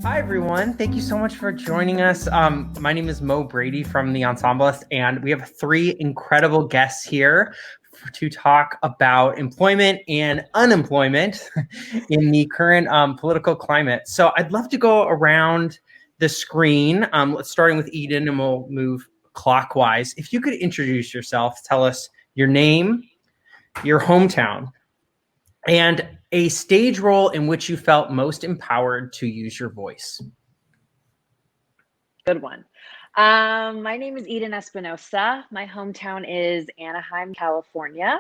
Hi, everyone. Thank you so much for joining us. My name is Mo Brady from the Ensemblist, and we have three incredible guests here to talk about employment and unemployment in the current political climate. So I'd love to go around the screen, starting with Eden, and we'll move clockwise. If you could introduce yourself, tell us your name, your hometown, and a stage role in which you felt most empowered to use your voice. Good one. My name is Eden Espinosa. My hometown is Anaheim, California.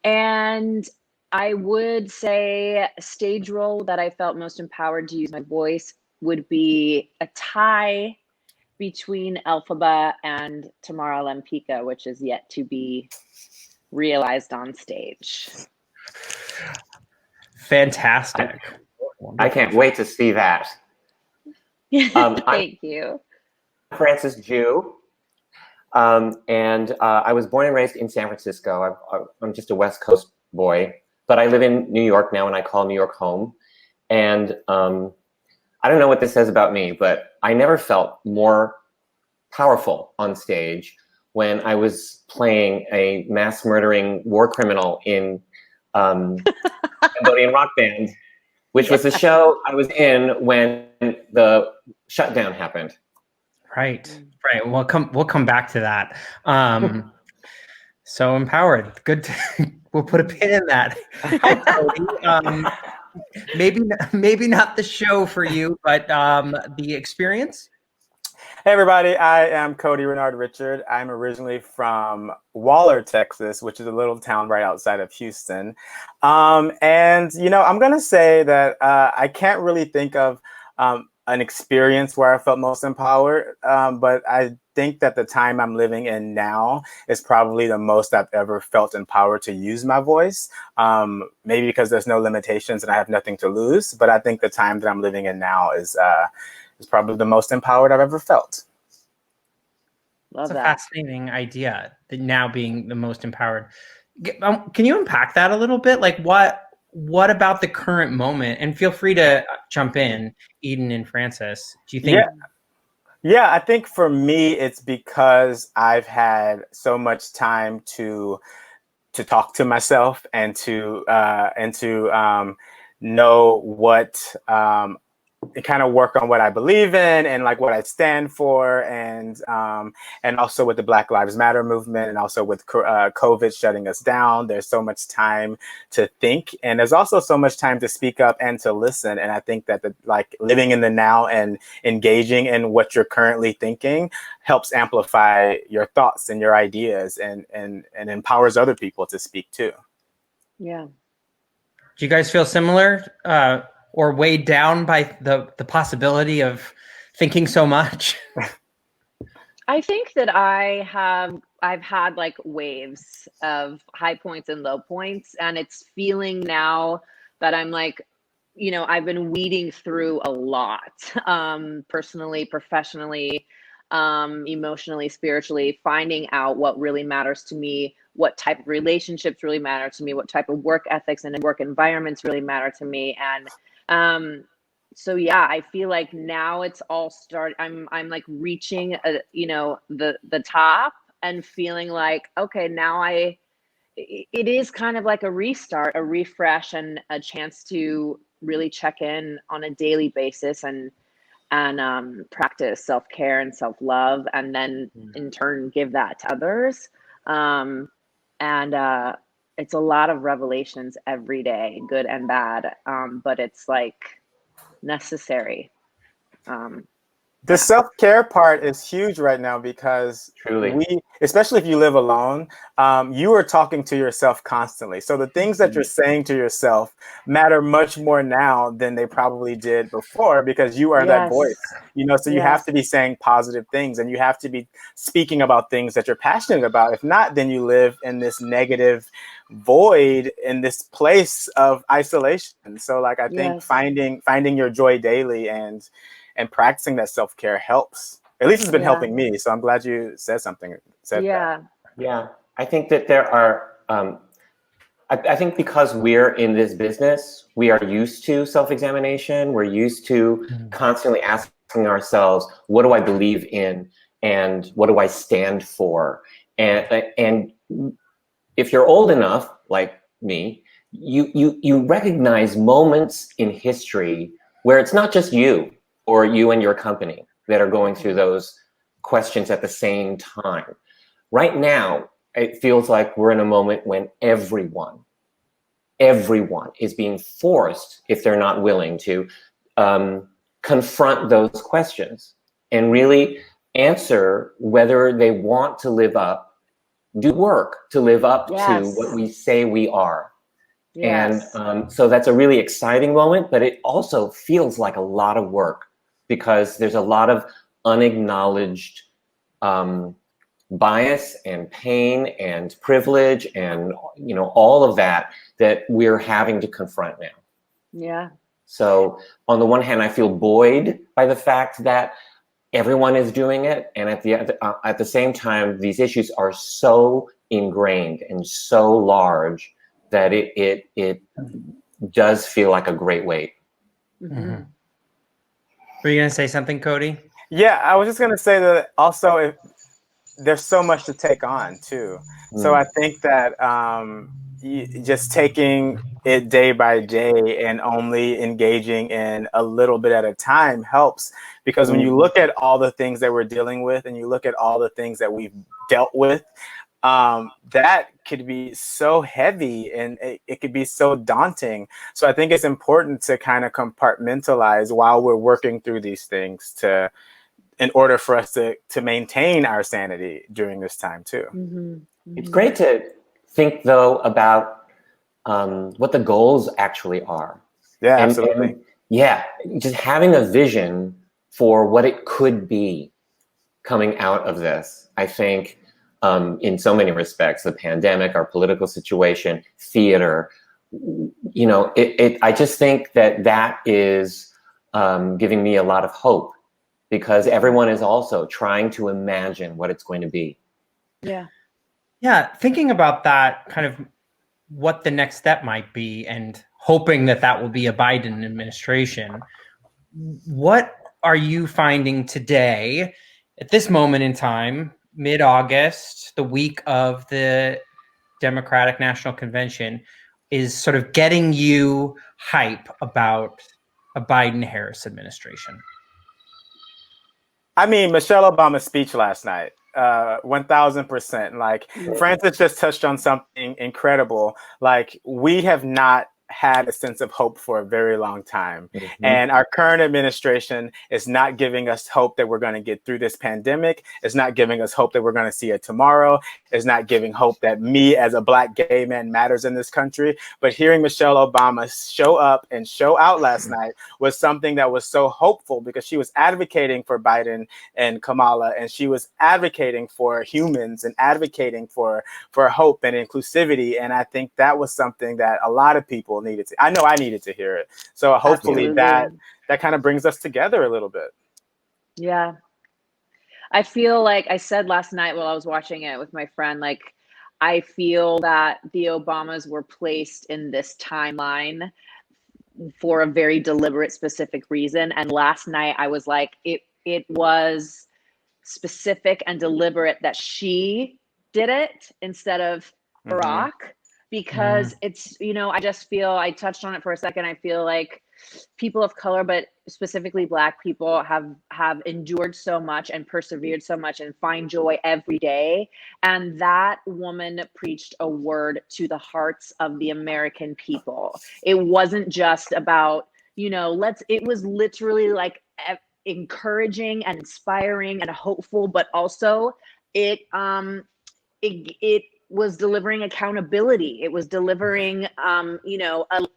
And I would say a stage role that I felt most empowered to use my voice would be a tie between Elphaba and Tamara Lempicka, which is yet to be realized on stage. Fantastic. I can't wait to see that. Thank you. I'm Francis Jew, and I was born and raised in San Francisco. I'm just a West Coast boy, but I live in New York now, and I call New York home. And I don't know what this says about me, but I never felt more powerful on stage when I was playing a mass murdering war criminal in Cambodian rock band, which was the show I was in when the shutdown happened. Right. We'll come back to that. So empowered. Good. We'll put a pin in that. Hi, Cody. Maybe not the show for you, but the experience. Hey everybody, I am Cody Renard Richard. I'm originally from Waller, Texas, which is a little town right outside of Houston. And I'm gonna say that I can't really think of an experience where I felt most empowered, but I think that the time I'm living in now is probably the most I've ever felt empowered to use my voice. Maybe because there's no limitations and I have nothing to lose, but I think the time that I'm living in now is probably the most empowered I've ever felt. That's a fascinating idea, that now being the most empowered. Can you unpack that a little bit? Like what about the current moment? And feel free to jump in, Eden and Francis. Do you think? Yeah, I think for me, it's because I've had so much time to talk to myself and to know what kind of work on what I believe in and like what I stand for, and also with the Black Lives Matter movement, and also with COVID shutting us down, there's so much time to think, and there's also so much time to speak up and to listen. And I think that living in the now and engaging in what you're currently thinking helps amplify your thoughts and your ideas, and empowers other people to speak too. Yeah. Do you guys feel similar? Or weighed down by the possibility of thinking so much? I think that I've had like waves of high points and low points, and it's feeling now that I'm like, I've been weeding through a lot, personally, professionally, emotionally, spiritually, finding out what really matters to me, what type of relationships really matter to me, what type of work ethics and work environments really matter to me. And so yeah, I feel like now it's all I'm like reaching the top and feeling like, okay, now it is kind of like a restart, a refresh, and a chance to really check in on a daily basis and practice self-care and self-love, and then in turn give that to others. It's a lot of revelations every day, good and bad, but it's like necessary. The self-care part is huge right now, because Truly, especially if you live alone, you are talking to yourself constantly. So the things that you're saying to yourself matter much more now than they probably did before, because you are that voice, so you have to be saying positive things, and you have to be speaking about things that you're passionate about. If not, then you live in this negative void, in this place of isolation. So like, I think finding your joy daily and practicing that self-care helps. At least it's been helping me. So I'm glad you said that. Yeah. I think that there are I think because we're in this business, we are used to self-examination. We're used to constantly asking ourselves, what do I believe in? And what do I stand for? And if you're old enough, like me, you recognize moments in history where it's not just you or you and your company that are going through those questions at the same time. Right now, it feels like we're in a moment when everyone is being forced, if they're not willing to, confront those questions and really answer whether they want to do work to live up to what we say we are. Yes. And so that's a really exciting moment, but it also feels like a lot of work because there's a lot of unacknowledged bias and pain and privilege and all of that we're having to confront now. Yeah. So on the one hand, I feel buoyed by the fact that everyone is doing it, and at the same time, these issues are so ingrained and so large that it does feel like a great weight. Mm-hmm. Were you gonna say something, Cody? Yeah, I was just gonna say that also there's so much to take on too. So I think that just taking it day by day and only engaging in a little bit at a time helps, because when you look at all the things that we're dealing with and you look at all the things that we've dealt with, that could be so heavy and it could be so daunting. So I think it's important to kind of compartmentalize while we're working through these things in order for us to maintain our sanity during this time too. It's great to think though about what the goals actually are. Yeah, absolutely. And just having a vision for what it could be coming out of this. I think in so many respects, the pandemic, our political situation, theater, I just think that is giving me a lot of hope, because everyone is also trying to imagine what it's going to be. Yeah, thinking about that, kind of what the next step might be and hoping that will be a Biden administration. What are you finding today at this moment in time, mid-August, the week of the Democratic National Convention, is sort of getting you hype about a Biden-Harris administration? I mean, Michelle Obama's speech last night, 1000%. Like, Francis just touched on something incredible. Like, we have not had a sense of hope for a very long time. And our current administration is not giving us hope that we're going to get through this pandemic. It's not giving us hope that we're going to see it tomorrow. It's not giving hope that me as a Black gay man matters in this country. But hearing Michelle Obama show up and show out last night was something that was so hopeful, because she was advocating for Biden and Kamala, and she was advocating for humans and advocating for hope and inclusivity. And I think that was something that a lot of people needed to. I know I needed to hear it. So hopefully that kind of brings us together a little bit. Yeah. I feel like I said last night while I was watching it with my friend, like, I feel that the Obamas were placed in this timeline for a very deliberate, specific reason. And last night I was like, it was specific and deliberate that she did it instead of Barack, because it's, I just feel, I touched on it for a second. I feel like people of color, but specifically Black people, have endured so much and persevered so much and find joy every day. And that woman preached a word to the hearts of the American people. It wasn't just about, it was literally like encouraging and inspiring and hopeful, but also it was delivering accountability. It was delivering,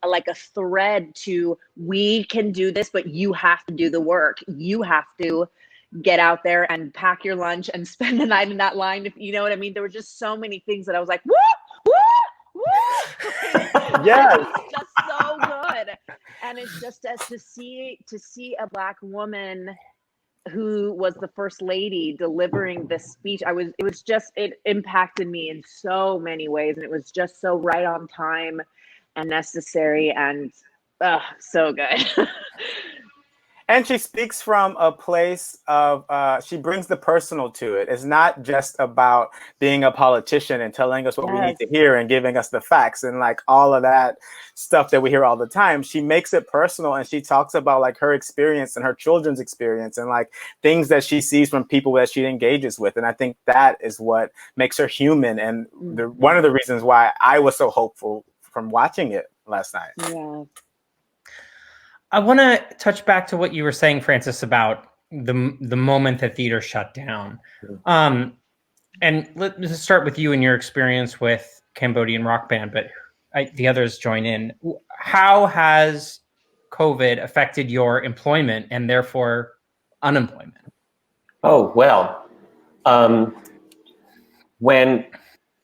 like a thread to, we can do this, but you have to do the work. You have to get out there and pack your lunch and spend the night in that line. If you know what I mean, there were just so many things that I was like, woo, woo, woo. Yes. It's just so good. And it's just as to see a Black woman who was the first lady delivering this speech, it impacted me in so many ways, and it was just so right on time and necessary, and so good. And she speaks from a place of, she brings the personal to it. It's not just about being a politician and telling us what we need to hear and giving us the facts and like all of that stuff that we hear all the time. She makes it personal, and she talks about like her experience and her children's experience and like things that she sees from people that she engages with. And I think that is what makes her human. And one of the reasons why I was so hopeful from watching it last night. Yeah. I want to touch back to what you were saying, Francis, about the moment that theater shut down. And let's start with you and your experience with Cambodian Rock Band, but the others join in. How has COVID affected your employment and therefore unemployment? Oh, well, when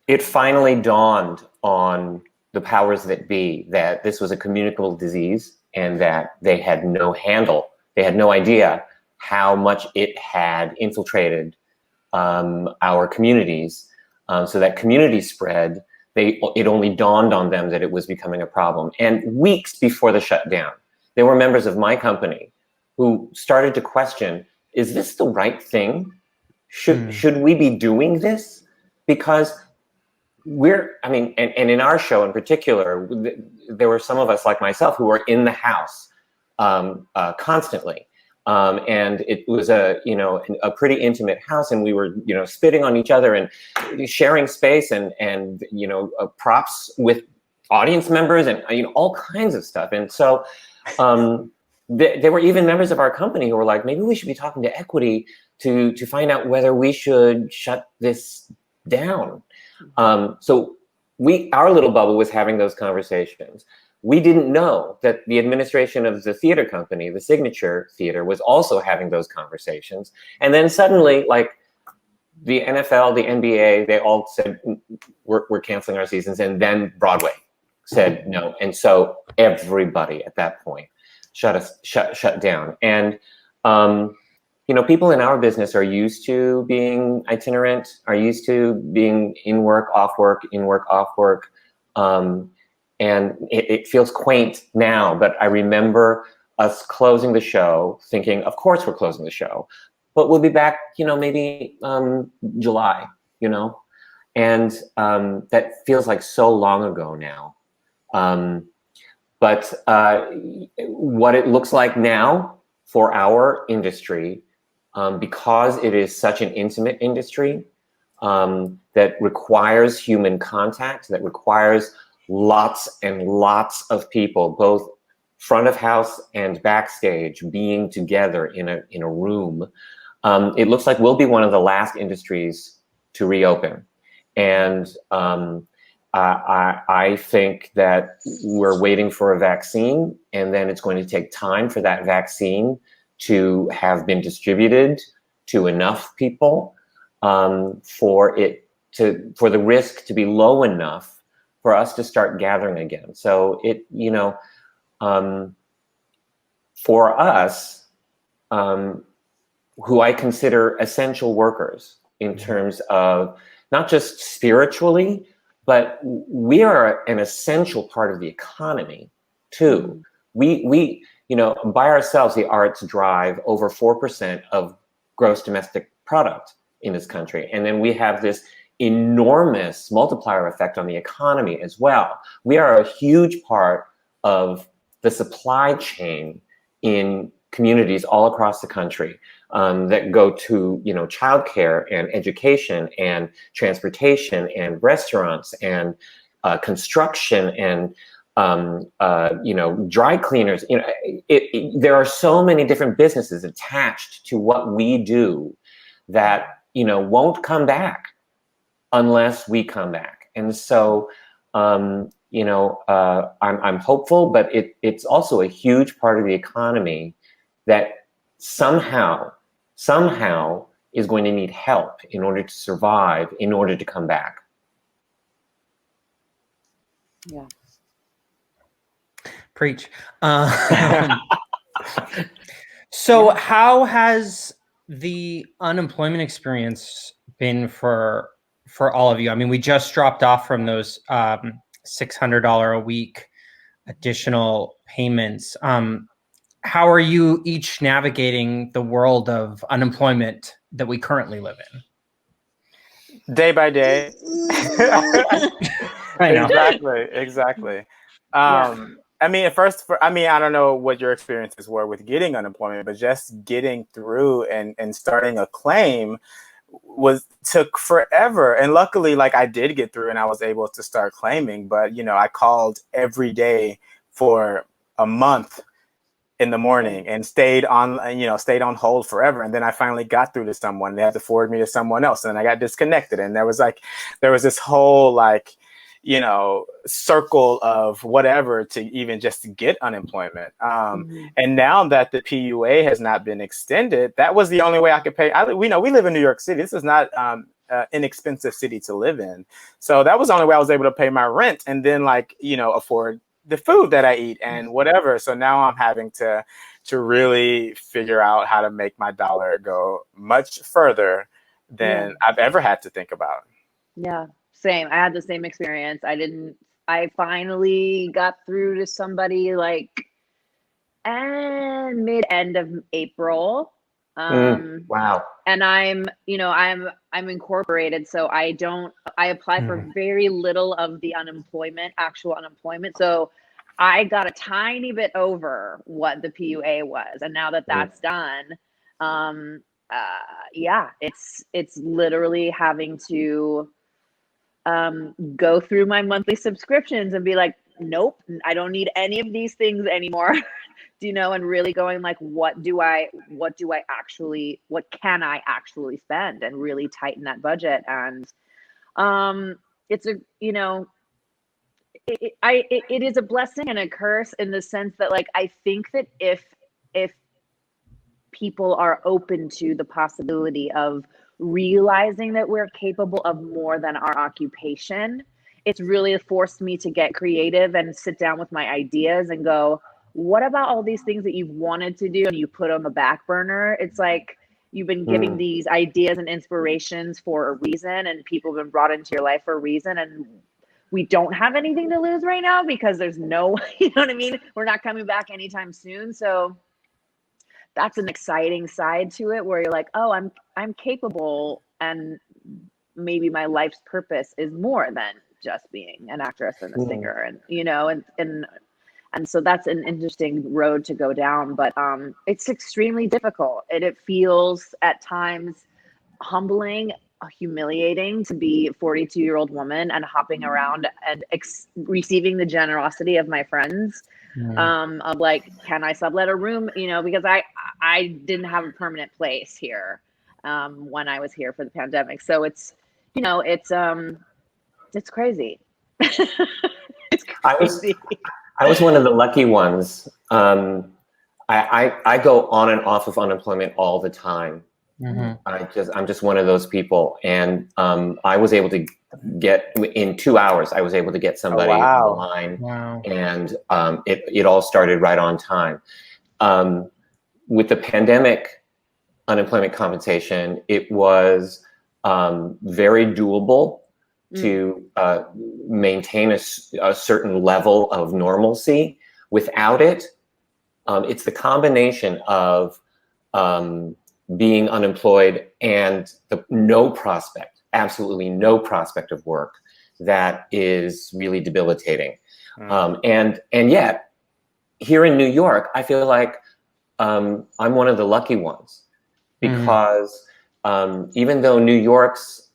it finally dawned on the powers that be that this was a communicable disease and that they had no handle, they had no idea how much it had infiltrated our communities, so that community spread, it only dawned on them that it was becoming a problem. And weeks before the shutdown, there were members of my company who started to question, is this the right thing? Should we be doing this? Because and in our show in particular, there were some of us like myself who were in the house constantly. And it was a pretty intimate house, and we were, spitting on each other and sharing space and props with audience members and, all kinds of stuff. And so there were even members of our company who were like, maybe we should be talking to Equity to find out whether we should shut this down. So our little bubble was having those conversations. We didn't know that the administration of the theater company, the Signature Theater, was also having those conversations. And then suddenly, like, the NFL, the NBA, they all said, we're canceling our seasons. And then Broadway said no. And so everybody at that point shut down. And, people in our business are used to being itinerant, are used to being in work, off work, in work, off work. And it feels quaint now, but I remember us closing the show thinking, of course we're closing the show, but we'll be back, maybe July, and that feels like so long ago now. But what it looks like now for our industry, because it is such an intimate industry that requires human contact, that requires lots and lots of people, both front of house and backstage, being together in a room. It looks like we'll be one of the last industries to reopen. And I think that we're waiting for a vaccine, and then it's going to take time for that vaccine to have been distributed to enough people for the risk to be low enough for us to start gathering again. So for us, who I consider essential workers in terms of not just spiritually, but we are an essential part of the economy too. We by ourselves, the arts drive over 4% of gross domestic product in this country. And then we have this enormous multiplier effect on the economy as well. We are a huge part of the supply chain in communities all across the country that go to, childcare and education and transportation and restaurants and construction and dry cleaners. There are so many different businesses attached to what we do that won't come back unless we come back. And so, I'm hopeful, but it's also a huge part of the economy that somehow is going to need help in order to survive, in order to come back. Yeah. Preach. So how has the unemployment experience been for all of you? I mean, we just dropped off from those $600 a week additional payments. How are you each navigating the world of unemployment that we currently live in? Day by day. I know. Exactly. Yeah. I mean, at first, I don't know what your experiences were with getting unemployment, but just getting through and starting a claim took forever. And luckily, like, I did get through and I was able to start claiming. But, I called every day for a month in the morning and stayed on hold forever. And then I finally got through to someone. They had to forward me to someone else. And then I got disconnected. And there was this whole circle of whatever to even just get unemployment. And now that the PUA has not been extended, that was the only way I could pay. We live in New York City. This is not inexpensive city to live in. So that was the only way I was able to pay my rent and then afford the food that I eat and whatever. So now I'm having to really figure out how to make my dollar go much further than I've ever had to think about. Yeah, same. I had the same experience. I finally got through to somebody mid-end of April. Wow. And I'm incorporated, so I apply for very little of the actual unemployment. So I got a tiny bit over what the PUA was. And now that that's done, it's literally having to go through my monthly subscriptions and be like, nope, I don't need any of these things anymore. And really going like, what can I actually spend, and really tighten that budget. And it is a blessing and a curse in the sense that I think that if people are open to the possibility of realizing that we're capable of more than our occupation, it's really forced me to get creative and sit down with my ideas and go, what about all these things that you've wanted to do and you put on the back burner? It's like you've been giving these ideas and inspirations for a reason, and people have been brought into your life for a reason. And we don't have anything to lose right now because there's no, you know what I mean? We're not coming back anytime soon. So that's an exciting side to it where you're like, oh, I'm capable, and maybe my life's purpose is more than just being an actress and a singer, and so that's an interesting road to go down. But it's extremely difficult, and it feels at times humbling, humiliating to be a 42-year-old woman and hopping around and receiving the generosity of my friends. Of like, can I sublet a room? Because I didn't have a permanent place here when I was here for the pandemic. So it's crazy. It's crazy. I was one of the lucky ones. I go on and off of unemployment all the time. I'm just one of those people, and I was able to get in 2 hours. I was able to get somebody on the line, and it all started right on time. With the pandemic unemployment compensation, it was very doable to maintain a certain level of normalcy. Without it, it's the combination of being unemployed and absolutely no prospect of work that is really debilitating. And yet, here in New York, I feel like I'm one of the lucky ones, because even though New York's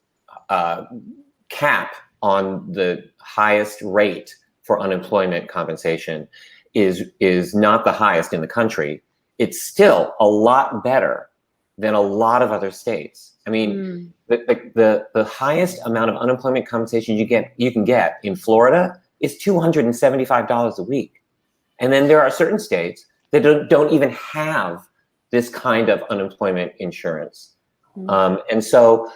cap on the highest rate for unemployment compensation is not the highest in the country, it's still a lot better than a lot of other states. I mean, the highest amount of unemployment compensation you can get in Florida is $275 a week. And then there are certain states that don't even have this kind of unemployment insurance. And so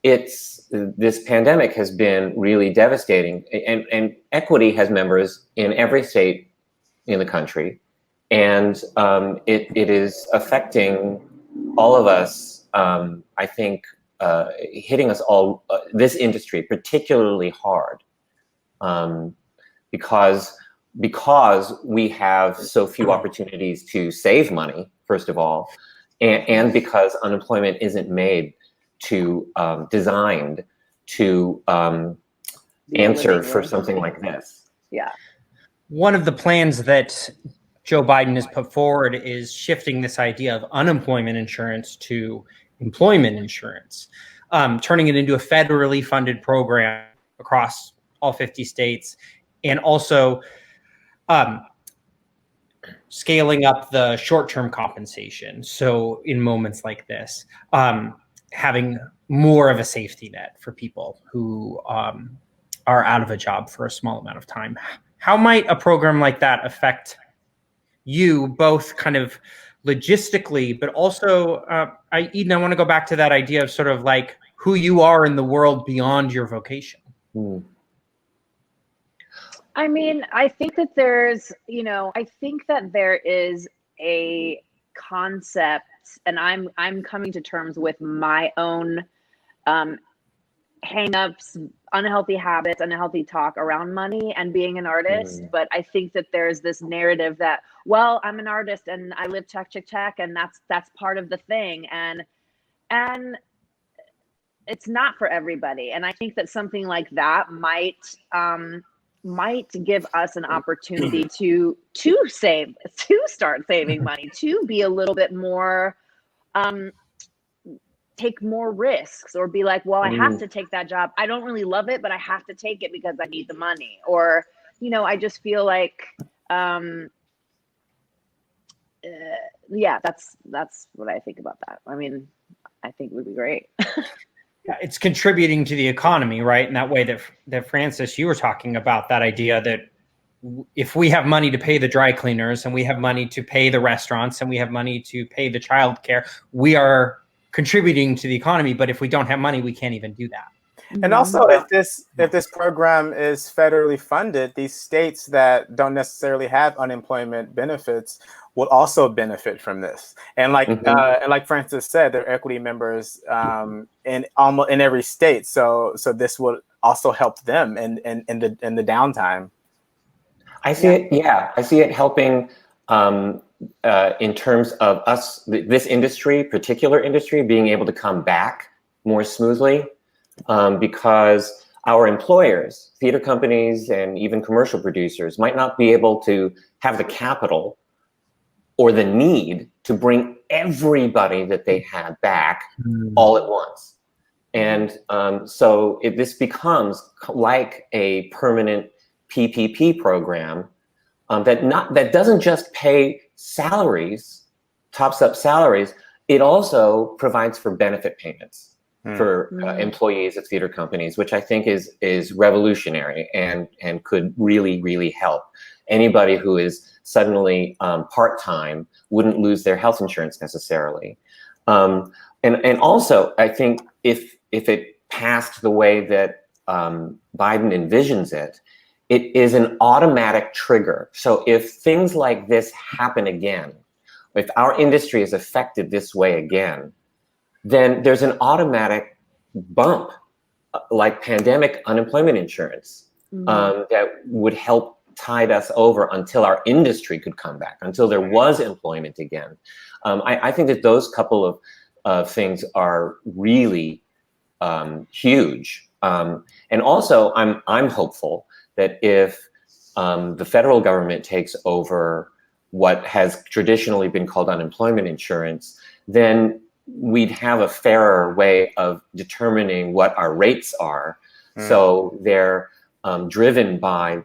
this pandemic has been really devastating, and Equity has members in every state in the country. And it is affecting all of us, I think, hitting us all, this industry particularly hard, because we have so few opportunities to save money, first of all, and because unemployment isn't made to designed to answer for something like this. Yeah. One of the plans that Joe Biden has put forward is shifting this idea of unemployment insurance to employment insurance, turning it into a federally funded program across all 50 states, and also scaling up the short-term compensation. So in moments like this, having more of a safety net for people who are out of a job for a small amount of time. How might a program like that affect you, both kind of logistically, but also, Eden, I want to go back to that idea of sort of like who you are in the world beyond your vocation. I mean, I think that there's, I think that there is a concept, and I'm coming to terms with my own hang-ups, unhealthy habits, unhealthy talk around money and being an artist. But I think that there's this narrative that, well, I'm an artist and I live check, and that's part of the thing. And it's not for everybody. And I think that something like that might give us an opportunity to start saving money, to be a little bit more, take more risks, or be like, well, I have to take that job. I don't really love it, but I have to take it because I need the money. Or, I just feel like, yeah, that's what I think about that. I mean, I think it would be great. Yeah, it's contributing to the economy, right? In that way that Francis, you were talking about, that idea that if we have money to pay the dry cleaners, and we have money to pay the restaurants, and we have money to pay the childcare, we are contributing to the economy. But if we don't have money, we can't even do that. And also, if this program is federally funded, these states that don't necessarily have unemployment benefits will also benefit from this. And like Francis said, they're equity members in every state. So this will also help them in the downtime. I see it. Yeah, I see it helping in terms of us, this industry, particular industry, being able to come back more smoothly. Because our employers, theater companies, and even commercial producers might not be able to have the capital or the need to bring everybody that they had back all at once. And so this becomes like a permanent PPP program that doesn't just pay salaries, tops up salaries, it also provides for benefit payments for employees at theater companies, which I think is revolutionary and could really, really help. Anybody who is suddenly part-time wouldn't lose their health insurance necessarily. And also, I think if it passed the way that Biden envisions it, it is an automatic trigger. So if things like this happen again, if our industry is affected this way again, then there's an automatic bump, like pandemic unemployment insurance, that would help tide us over until our industry could come back, until there was employment again. I think that those couple of things are really huge. And also, I'm hopeful that if the federal government takes over what has traditionally been called unemployment insurance, then we'd have a fairer way of determining what our rates are. So they're driven by,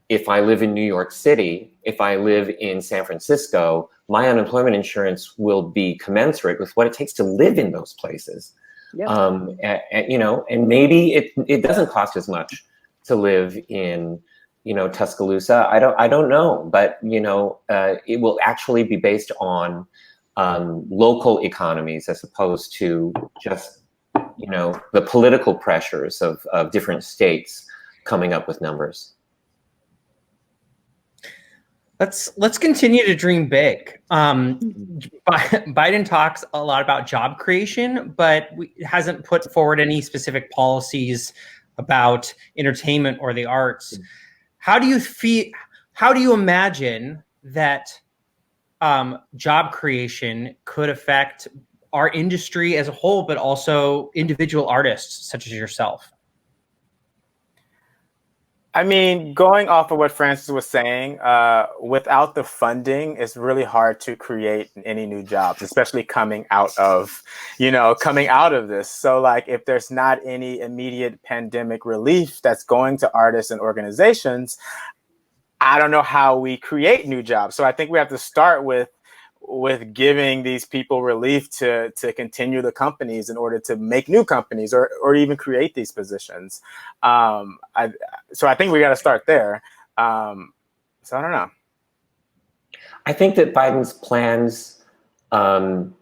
if I live in New York City, if I live in San Francisco, my unemployment insurance will be commensurate with what it takes to live in those places. Yep. And maybe it doesn't cost as much to live in, Tuscaloosa. I don't know, but it will actually be based on local economies as opposed to just, the political pressures of different states coming up with numbers. Let's continue to dream big. Biden talks a lot about job creation, but hasn't put forward any specific policies about entertainment or the arts. How do you feel? How do you imagine that job creation could affect our industry as a whole, but also individual artists such as yourself? I mean, going off of what Francis was saying, without the funding, it's really hard to create any new jobs, especially coming out of this. So like, if there's not any immediate pandemic relief that's going to artists and organizations, I don't know how we create new jobs. So I think we have to start with giving these people relief to continue the companies in order to make new companies or even create these positions. So I think we got to start there. So I don't know. I think that Biden's plans on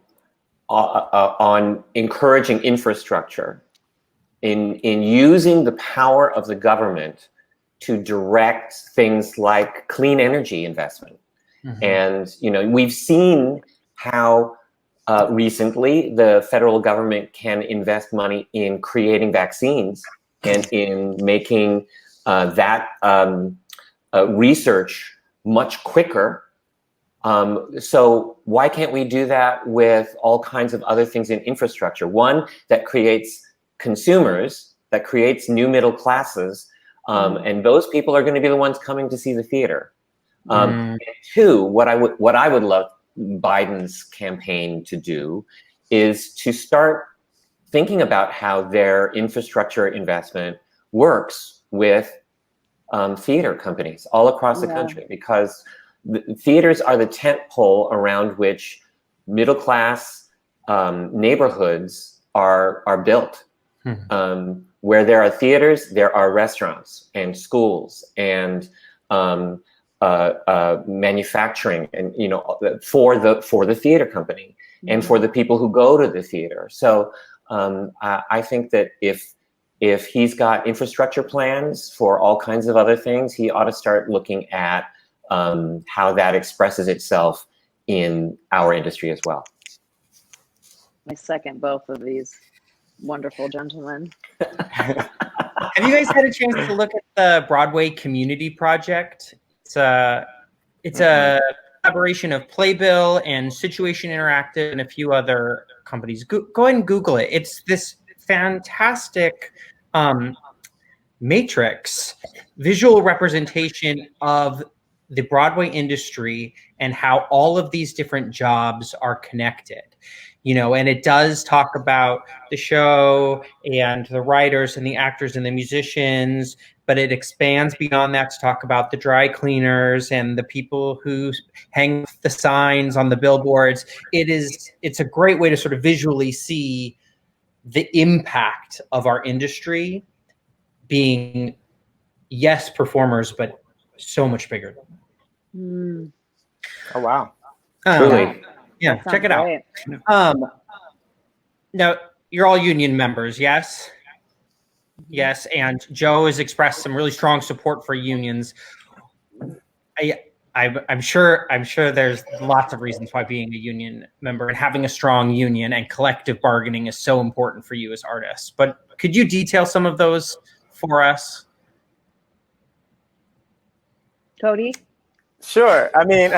encouraging infrastructure, in using the power of the government to direct things like clean energy investment. Mm-hmm. And, we've seen how recently the federal government can invest money in creating vaccines and in making that research much quicker. So why can't we do that with all kinds of other things in infrastructure? One, that creates consumers, that creates new middle classes, and those people are going to be the ones coming to see the theater. And two, what I would love Biden's campaign to do is to start thinking about how their infrastructure investment works with theater companies all across the country, because the theaters are the tent pole around which middle class neighborhoods are built. Where there are theaters, there are restaurants and schools and manufacturing, and for the theater company and for the people who go to the theater. So I think that if he's got infrastructure plans for all kinds of other things, he ought to start looking at how that expresses itself in our industry as well. I second both of these wonderful gentlemen. Have you guys had a chance to look at the Broadway Community Project? It's a collaboration of Playbill and Situation Interactive and a few other companies. Go ahead and Google it. It's this fantastic matrix visual representation of the Broadway industry and how all of these different jobs are connected. And it does talk about the show and the writers and the actors and the musicians, but it expands beyond that to talk about the dry cleaners and the people who hang the signs on the billboards. It's a great way to sort of visually see the impact of our industry being, yes, performers, but so much bigger than that. Oh, wow. Truly. Yeah, check it out. Now, you're all union members, yes? Yes, and Joe has expressed some really strong support for unions. I'm sure there's lots of reasons why being a union member and having a strong union and collective bargaining is so important for you as artists. But could you detail some of those for us? Cody? Sure. I mean,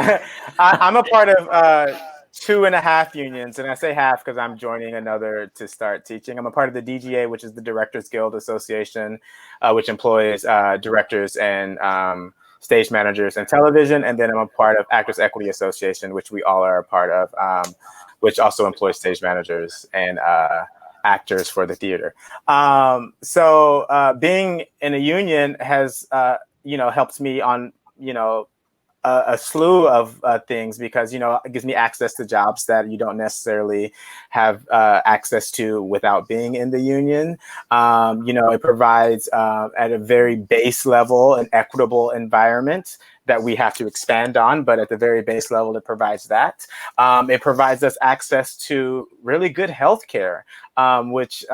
I'm a part of 2.5 unions, and I say half because I'm joining another to start teaching. I'm a part of the DGA, which is the Directors Guild Association, which employs directors and stage managers in television. And then I'm a part of Actors Equity Association, which we all are a part of, which also employs stage managers and actors for the theater. So being in a union has, helped me on, a slew of things, because, it gives me access to jobs that you don't necessarily have access to without being in the union. It provides at a very base level an equitable environment that we have to expand on, but at the very base level, it provides that. It provides us access to really good healthcare, which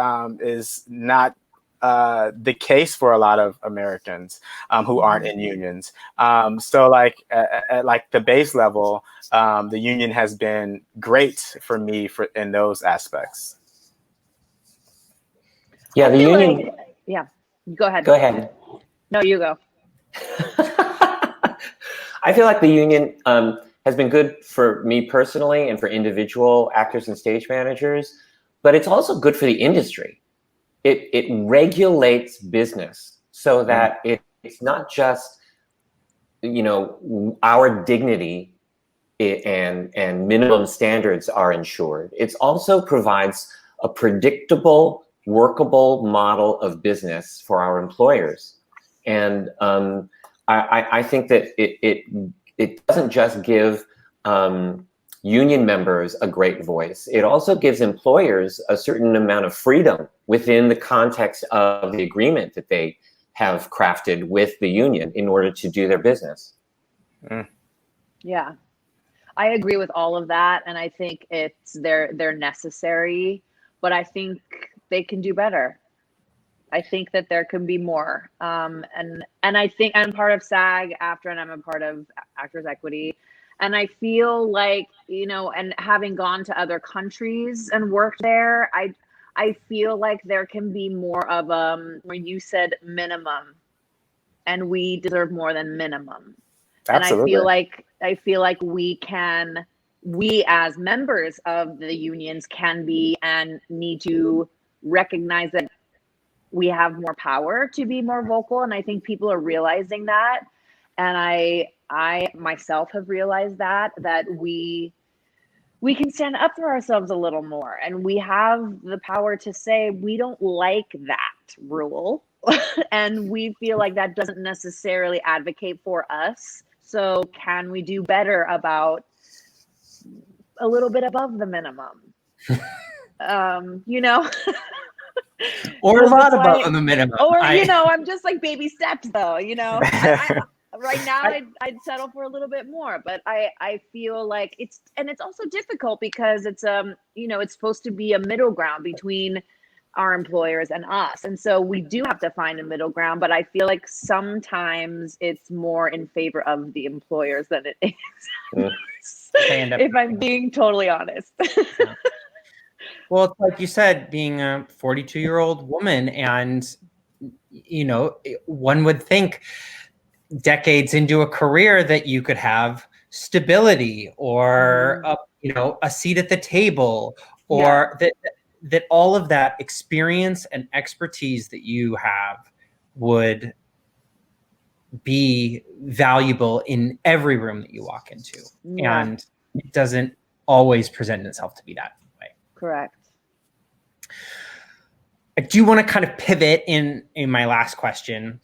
is not the case for a lot of Americans who aren't in unions. So like at like the base level, the union has been great for me in those aspects. Yeah, the union. Like, yeah, go ahead. Go ahead. No, you go. I feel like the union has been good for me personally and for individual actors and stage managers, but it's also good for the industry. It regulates business so that it's not just, you know, our dignity and minimum standards are ensured. It also provides a predictable, workable model of business for our employers. And I think that it doesn't just give union members a great voice. It also gives employers a certain amount of freedom within the context of the agreement that they have crafted with the union in order to do their business. Yeah, I agree with all of that, and I think they're necessary, but I think they can do better. I think that there can be more, and I think I'm part of SAG-AFTRA, and I'm a part of Actors Equity, and I feel like, you know, and having gone to other countries and worked there, I feel like there can be more of where you said minimum, and we deserve more than minimum. Absolutely. And I feel like we as members of the unions can be and need to recognize that we have more power to be more vocal. And I think people are realizing that. And I myself have realized that we can stand up for ourselves a little more, and we have the power to say we don't like that rule and we feel like that doesn't necessarily advocate for us. So can we do better about a little bit above the minimum? You know, or a lot above the minimum. Or, you know, I'm just like baby steps though, you know. Right now I'd settle for a little bit more, but I feel like it's also difficult because it's you know, it's supposed to be a middle ground between our employers and us, and so we do have to find a middle ground, but I feel like sometimes it's more in favor of the employers than it is. If I'm being totally honest. Yeah. Well, it's like you said, being a 42-year-old woman, and you know, one would think decades into a career that you could have stability or you know, a seat at the table, or that all of that experience and expertise that you have would be valuable in every room that you walk into. And it doesn't always present itself to be that way. Correct. I do want to kind of pivot in my last question,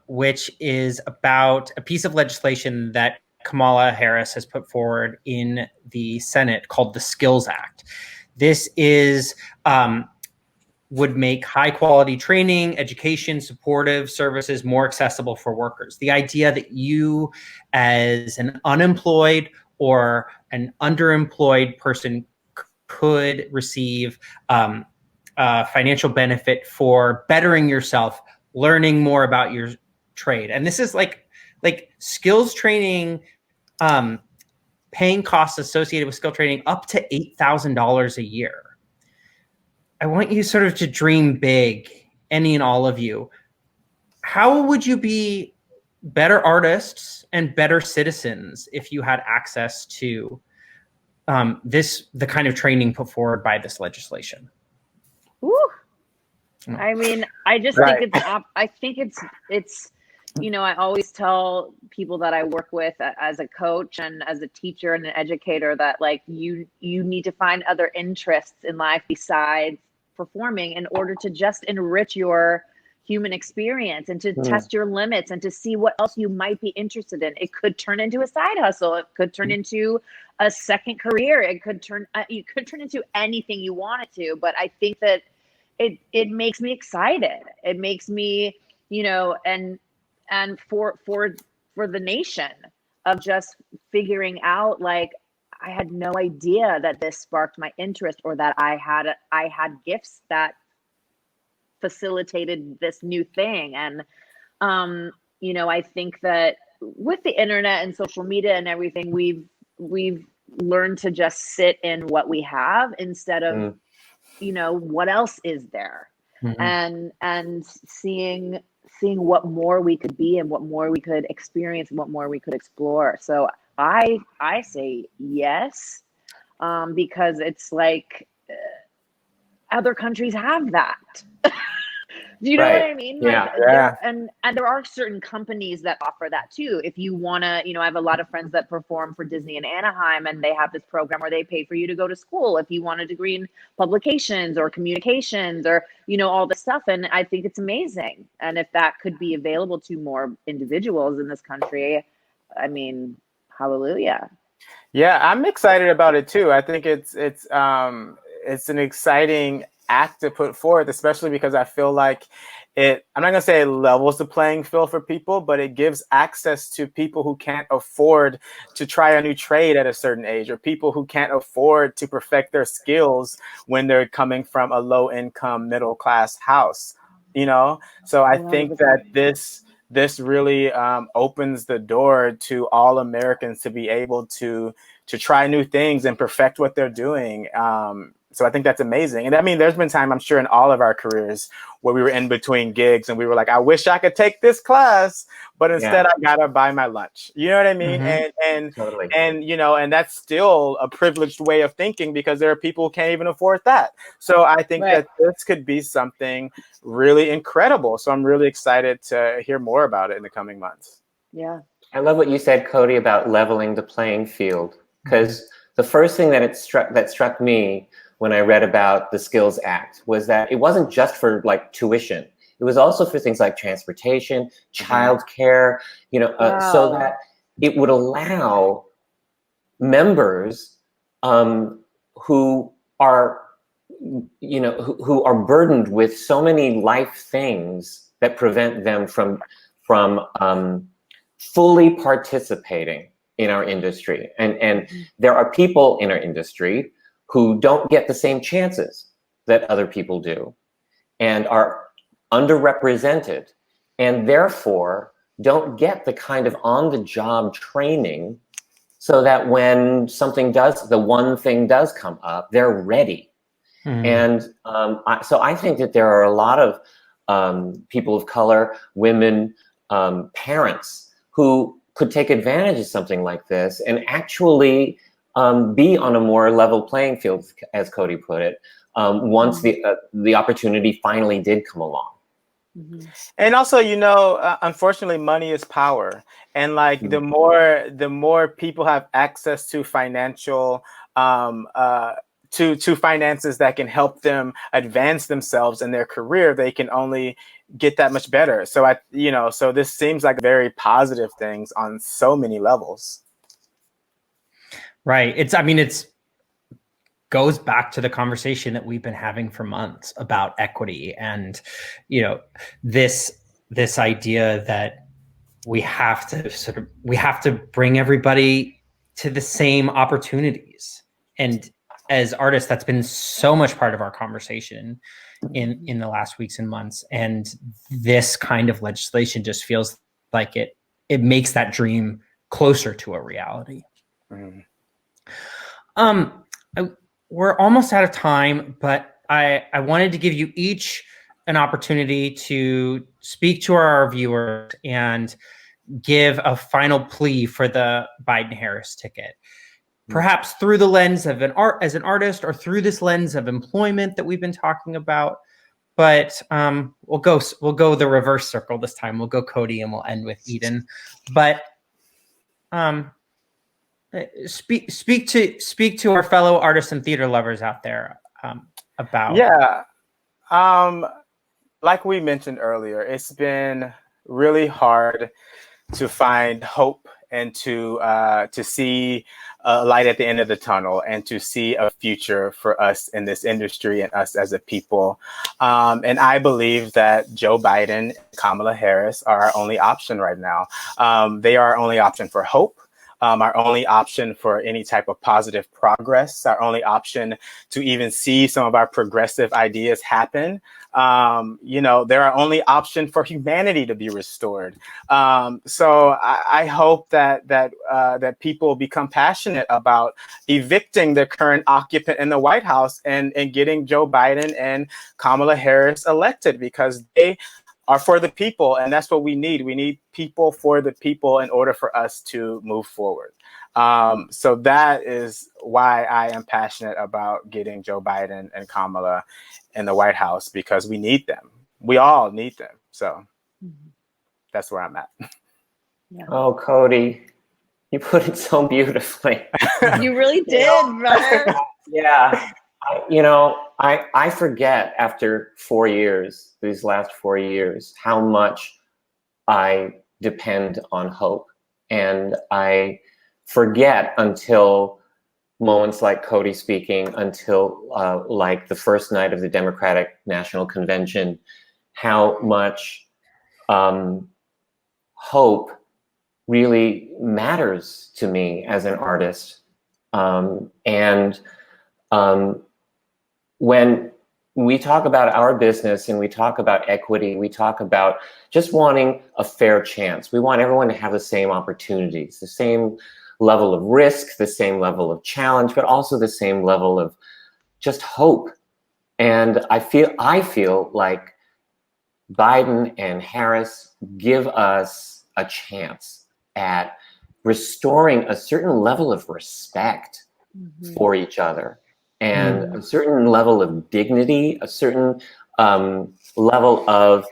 which is about a piece of legislation that Kamala Harris has put forward in the Senate called the Skills Act. This is would make high quality training, education, supportive services more accessible for workers. The idea that you as an unemployed or an underemployed person could receive financial benefit for bettering yourself, learning more about your trade. And this is like skills training, paying costs associated with skill training up to $8,000 a year. I want you sort of to dream big, any and all of you. How would you be better artists and better citizens if you had access to the kind of training put forward by this legislation? Ooh. I mean, I just think it's, you know, I always tell people that I work with as a coach and as a teacher and an educator that like you need to find other interests in life besides performing in order to just enrich your human experience and to test your limits and to see what else you might be interested in. It could turn into a side hustle. It could turn into a second career. It could turn into anything you want it to. But I think that it makes me excited. It makes me, you know, and for the nation of just figuring out, like, I had no idea that this sparked my interest or that I had gifts that facilitated this new thing. And you know, I think that with the internet and social media and everything, we've learned to just sit in what we have instead of you know, what else is there, and seeing what more we could be and what more we could experience and what more we could explore. So I say yes, because it's like other countries have that. Do you know what I mean? Like, and there are certain companies that offer that too. If you want to, you know, I have a lot of friends that perform for Disney in Anaheim, and they have this program where they pay for you to go to school if you want a degree in publications or communications or, you know, all this stuff. And I think it's amazing. And if that could be available to more individuals in this country, I mean, hallelujah. Yeah, I'm excited about it too. I think it's an exciting act to put forth, especially because I feel like I'm not gonna say it levels the playing field for people, but it gives access to people who can't afford to try a new trade at a certain age, or people who can't afford to perfect their skills when they're coming from a low income, middle class house, you know? So I think that this really opens the door to all Americans to be able to try new things and perfect what they're doing. So I think that's amazing. And I mean, there's been time, I'm sure, in all of our careers where we were in between gigs and we were like, I wish I could take this class, but instead I gotta buy my lunch. You know what I mean? Totally. And you know, and that's still a privileged way of thinking because there are people who can't even afford that. So I think that this could be something really incredible. So I'm really excited to hear more about it in the coming months. Yeah. I love what you said, Cody, about leveling the playing field, because the first thing that struck me when I read about the Skills Act was that it wasn't just for like tuition. It was also for things like transportation, childcare, you know, so that it would allow members who are, you know, who are burdened with so many life things that prevent them from fully participating in our industry. And there are people in our industry who don't get the same chances that other people do and are underrepresented and therefore don't get the kind of on-the-job training so that when the one thing does come up, they're ready. And so I think that there are a lot of people of color, women, parents who could take advantage of something like this and actually be on a more level playing field, as Cody put it, once the opportunity finally did come along. And also, you know, unfortunately, money is power, and like the more people have access to financial to finances that can help them advance themselves in their career, they can only get that much better. So so this seems like very positive things on so many levels. Right. It's goes back to the conversation that we've been having for months about equity and, you know, this idea that we have to bring everybody to the same opportunities. And as artists, that's been so much part of our conversation in the last weeks and months. And this kind of legislation just feels like it makes that dream closer to a reality. We're almost out of time, but I wanted to give you each an opportunity to speak to our viewers and give a final plea for the Biden-Harris ticket, perhaps through the lens of as an artist, or through this lens of employment that we've been talking about. But we'll go the reverse circle this time. We'll go Cody and we'll end with Eden. But speak to our fellow artists and theater lovers out there about. Like we mentioned earlier, it's been really hard to find hope and to see a light at the end of the tunnel and to see a future for us in this industry and us as a people. And I believe that Joe Biden and Kamala Harris are our only option right now. They are our only option for hope. our only option for any type of positive progress, our only option to even see some of our progressive ideas happen. They're our only option for humanity to be restored. So I hope that people become passionate about evicting the current occupant in the White House and getting Joe Biden and Kamala Harris elected, because they are for the people, and that's what we need. We need people for the people in order for us to move forward. So that is why I am passionate about getting Joe Biden and Kamala in the White House, because we need them. We all need them. So that's where I'm at. Yeah. Oh, Cody, you put it so beautifully. You really did, brother. Yeah. I forget after 4 years, these last 4 years, how much I depend on hope. And I forget until moments like Cody speaking, until like the first night of the Democratic National Convention, how much hope really matters to me as an artist. When we talk about our business and we talk about equity, we talk about just wanting a fair chance. We want everyone to have the same opportunities, the same level of risk, the same level of challenge, but also the same level of just hope. And I feel like Biden and Harris give us a chance at restoring a certain level of respect for each other, and a certain level of dignity, a certain level of,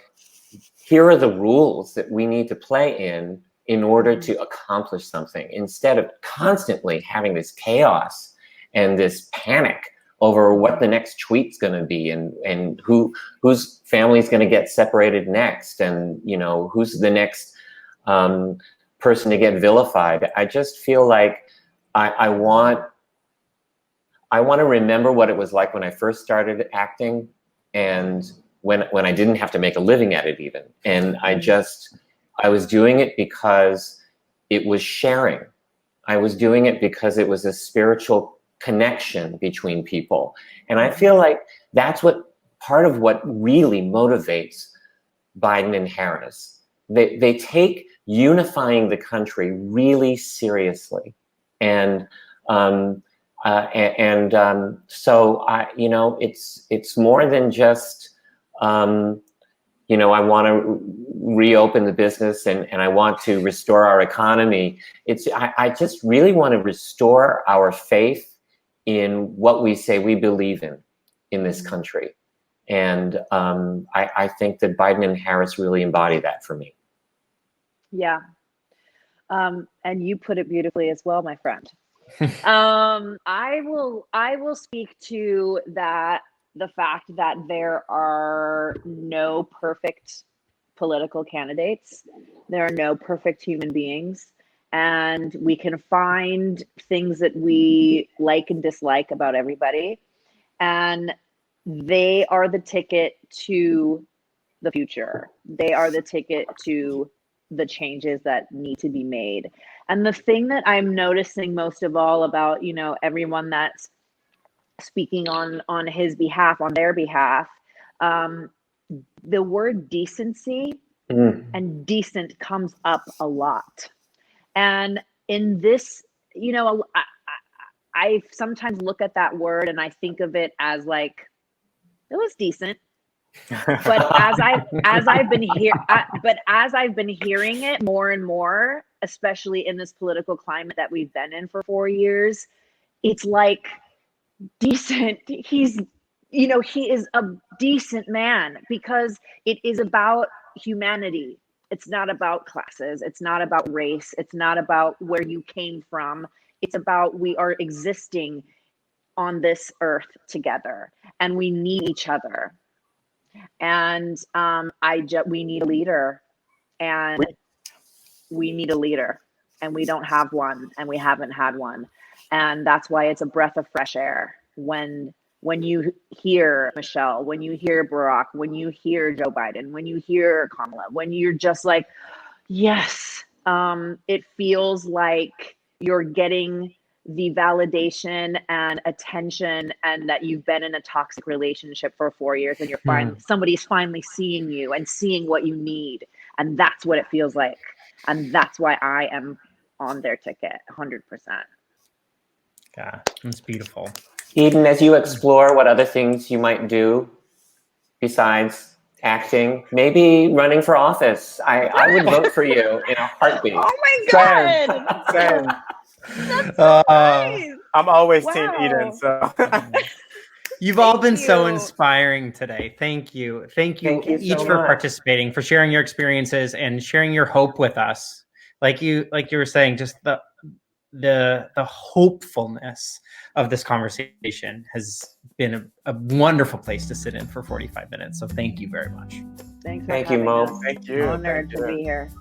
here are the rules that we need to play in order to accomplish something, instead of constantly having this chaos and this panic over what the next tweet's going to be, and whose family is going to get separated next, and who's the next person to get vilified. I just feel like I want to remember what it was like when I first started acting, and when I didn't have to make a living at it even. And I was doing it because it was sharing. I was doing it because it was a spiritual connection between people. And I feel like that's part of what really motivates Biden and Harris. They take unifying the country really seriously. And so it's more than just, I want to reopen the business and I want to restore our economy. I just really want to restore our faith in what we say we believe in this country. And I think that Biden and Harris really embody that for me. Yeah. And you put it beautifully as well, my friend. I will speak to the fact that there are no perfect political candidates. There are no perfect human beings, and we can find things that we like and dislike about everybody, and they are the ticket to the future. They are the ticket to the changes that need to be made. And the thing that I'm noticing most of all about, everyone that's speaking on his behalf, on their behalf, the word decency and decent comes up a lot. And in this, I sometimes look at that word and I think of it as like, it was decent. But as I've been hearing it more and more, especially in this political climate that we've been in for 4 years, it's like decent. He is a decent man, because it is about humanity. It's not about classes. It's not about race. It's not about where you came from. It's about, we are existing on this earth together, and we need each other. And we need a leader, and we need a leader, and we don't have one, and we haven't had one. And that's why it's a breath of fresh air when you hear Michelle, when you hear Barack, when you hear Joe Biden, when you hear Kamala, when you're just like, yes, it feels like you're getting the validation and attention, and that you've been in a toxic relationship for 4 years, and somebody's finally seeing you and seeing what you need. And that's what it feels like. And that's why I am on their ticket 100%. Yeah, that's beautiful. Eden, as you explore what other things you might do besides acting, maybe running for office, I would vote for you in a heartbeat. Oh my God! Same. That's so nice. I'm always Team Eden. So you've all been so inspiring today. Thank you. Thank you each for participating, for sharing your experiences and sharing your hope with us. Like you were saying, just the hopefulness of this conversation has been a wonderful place to sit in for 45 minutes. So thank you very much. Thanks. Thank you, Mo. Thank you. Honored to be here.